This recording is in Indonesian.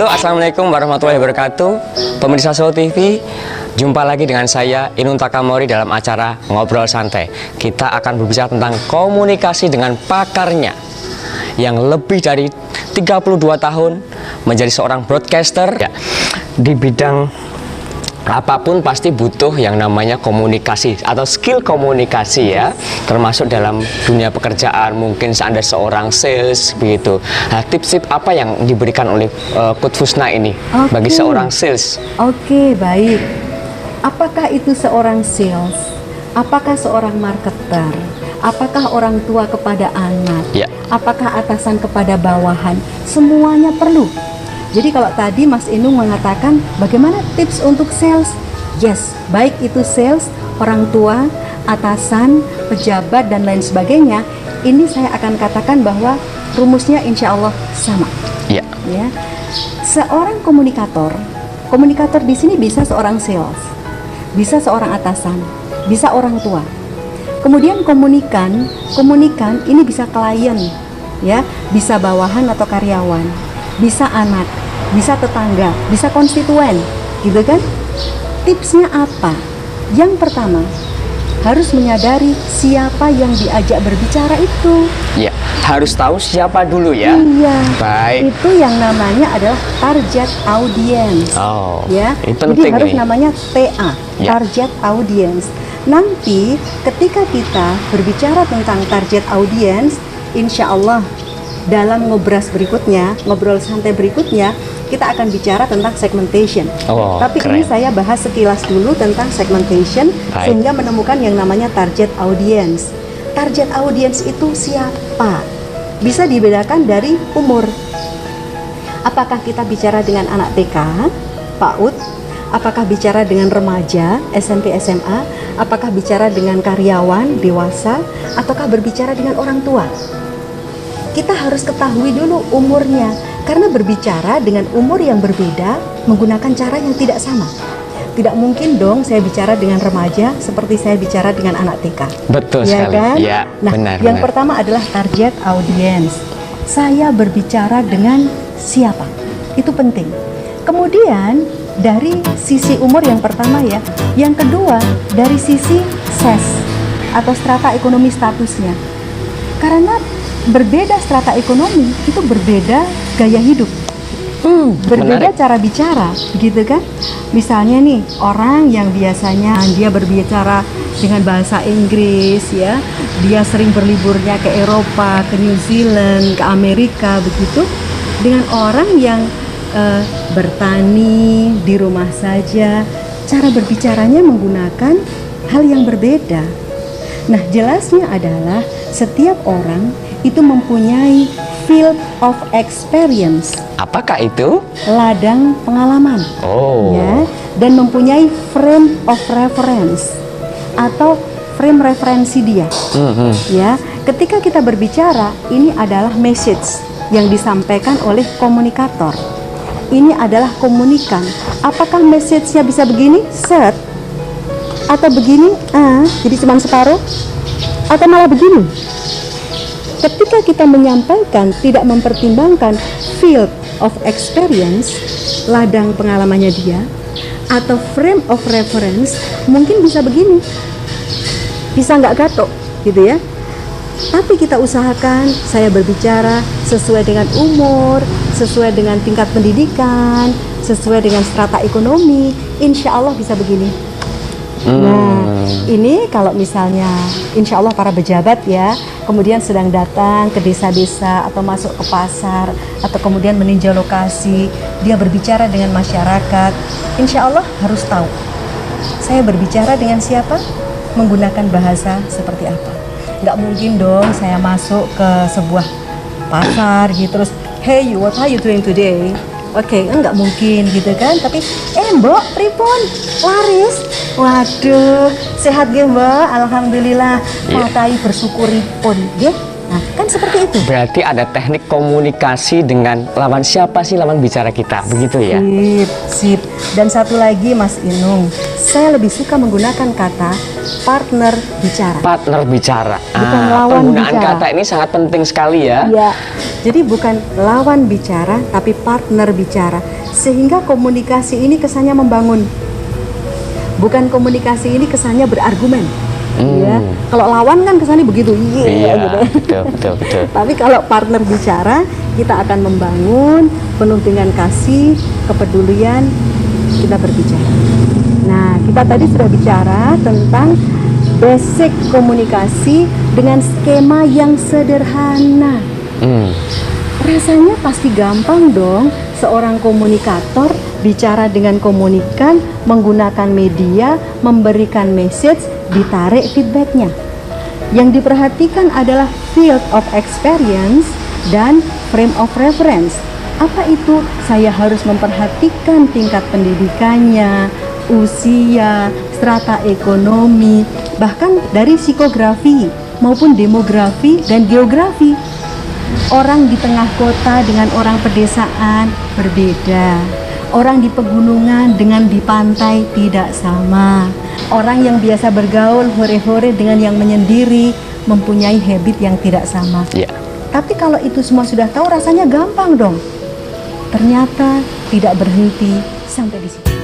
Halo, assalamualaikum warahmatullahi wabarakatuh. Pemirsa Soul TV, jumpa lagi dengan saya Inun Takamori dalam acara Ngobrol Santai. Kita akan berbicara tentang komunikasi dengan pakarnya yang lebih dari 32 tahun menjadi seorang broadcaster ya. Di bidang apapun pasti butuh yang namanya komunikasi atau skill komunikasi ya, termasuk dalam dunia pekerjaan. Mungkin Anda seorang sales begitu. Nah, tips-tips apa yang diberikan oleh Coach Fusna ini bagi seorang sales? Oke, baik. Apakah itu seorang sales? Apakah seorang marketer? Apakah orang tua kepada anak? Ya. Apakah atasan kepada bawahan? Semuanya perlu. Jadi kalau tadi Mas Inung mengatakan bagaimana tips untuk sales? Yes, baik itu sales, orang tua, atasan, pejabat dan lain sebagainya. Ini saya akan katakan bahwa rumusnya insya Allah sama. Ya. Ya. Seorang komunikator di sini bisa seorang sales, bisa seorang atasan, bisa orang tua. Kemudian komunikan ini bisa klien, ya, bisa bawahan atau karyawan, bisa anak, bisa tetangga, bisa konstituen, gitu kan? Tipsnya apa? Yang pertama, harus menyadari siapa yang diajak berbicara itu. Ya, harus tahu siapa dulu ya. Iya. Baik. Itu yang namanya adalah target audience. Oh, ya. ini Jadi penting harus nih. namanya TA, Ya. target audience. Nanti ketika kita berbicara tentang target audience, insya Allah dalam ngobrol santai berikutnya, kita akan bicara tentang segmentation. Oh, Tapi keren. ini saya bahas sekilas dulu tentang segmentation, Baik. sehingga menemukan yang namanya target audience. Target audience itu siapa? Bisa dibedakan dari umur. Apakah kita bicara dengan anak TK, PAUD? Apakah bicara dengan remaja, SMP, SMA? Apakah bicara dengan karyawan, dewasa? Ataukah berbicara dengan orang tua? Kita harus ketahui dulu umurnya, karena berbicara dengan umur yang berbeda menggunakan cara yang tidak sama. Tidak mungkin dong saya bicara dengan remaja seperti saya bicara dengan anak TK. Betul Ya sekali. kan? Ya, Nah, benar. yang pertama adalah target audience. Saya berbicara dengan siapa? Itu penting. Kemudian dari sisi umur yang pertama ya. Yang kedua dari sisi SES atau strata ekonomi statusnya. Karena berbeda strata ekonomi itu berbeda gaya hidup. Berbeda menarik. cara bicara, gitu kan? Misalnya nih, orang yang biasanya dia berbicara dengan bahasa Inggris ya, dia sering berliburnya ke Eropa, ke New Zealand, ke Amerika begitu, dengan orang yang bertani di rumah saja, cara berbicaranya menggunakan hal yang berbeda. Nah, jelasnya adalah setiap orang itu mempunyai field of experience, Apakah itu? ladang pengalaman, Oh. ya, dan mempunyai frame of reference atau frame referensi dia. Ya, ketika kita berbicara, ini adalah message yang disampaikan oleh komunikator. Ini adalah komunikan. Apakah message-nya bisa begini, set, atau begini, jadi cuma separuh, atau malah begini? Ketika kita menyampaikan tidak mempertimbangkan field of experience, ladang pengalamannya dia, atau frame of reference, mungkin bisa begini, bisa nggak gatok gitu ya. Tapi kita usahakan saya berbicara sesuai dengan umur, sesuai dengan tingkat pendidikan, sesuai dengan strata ekonomi, insya Allah bisa begini. Nah, ini kalau misalnya insya Allah para pejabat ya, kemudian sedang datang ke desa-desa atau masuk ke pasar, atau kemudian meninjau lokasi, dia berbicara dengan masyarakat, insya Allah harus tahu saya berbicara dengan siapa, menggunakan bahasa seperti apa. Nggak mungkin dong saya masuk ke sebuah pasar gitu terus, hey you, what are you doing today? Oke, nggak mungkin gitu kan. Tapi, mbok, pripun? Laris? Waduh, sehat nggih mbak? Alhamdulillah. Matai bersyukuripun, nggih. Nah, kan seperti itu. Berarti ada teknik komunikasi dengan lawan siapa sih lawan bicara kita, begitu ya? Sip. Dan satu lagi Mas Inung, saya lebih suka menggunakan kata partner bicara. Partner bicara. Bukan lawan penggunaan bicara. kata ini sangat penting sekali ya. Ya, jadi bukan lawan bicara, tapi partner bicara. Sehingga komunikasi ini kesannya membangun. Bukan komunikasi ini kesannya berargumen. Ya, kalau lawan kan kesannya begitu, Iya, gitu. betul. Tapi kalau partner bicara, kita akan membangun penuh dengan kasih, kepedulian, kita berbicara. Nah, kita tadi sudah bicara tentang basic komunikasi dengan skema yang sederhana. Rasanya pasti gampang dong seorang komunikator bicara dengan komunikan, menggunakan media, memberikan message, ditarik feedbacknya. Yang diperhatikan adalah field of experience dan frame of reference. Apa itu? Saya harus memperhatikan tingkat pendidikannya, usia, strata ekonomi, bahkan dari psikografi maupun demografi dan geografi. Orang di tengah kota dengan orang pedesaan berbeda. Orang di pegunungan dengan di pantai tidak sama. Orang yang biasa bergaul hore-hore dengan yang menyendiri mempunyai habit yang tidak sama. Ya. Tapi kalau itu semua sudah tahu, rasanya gampang dong. Ternyata tidak berhenti sampai di situ.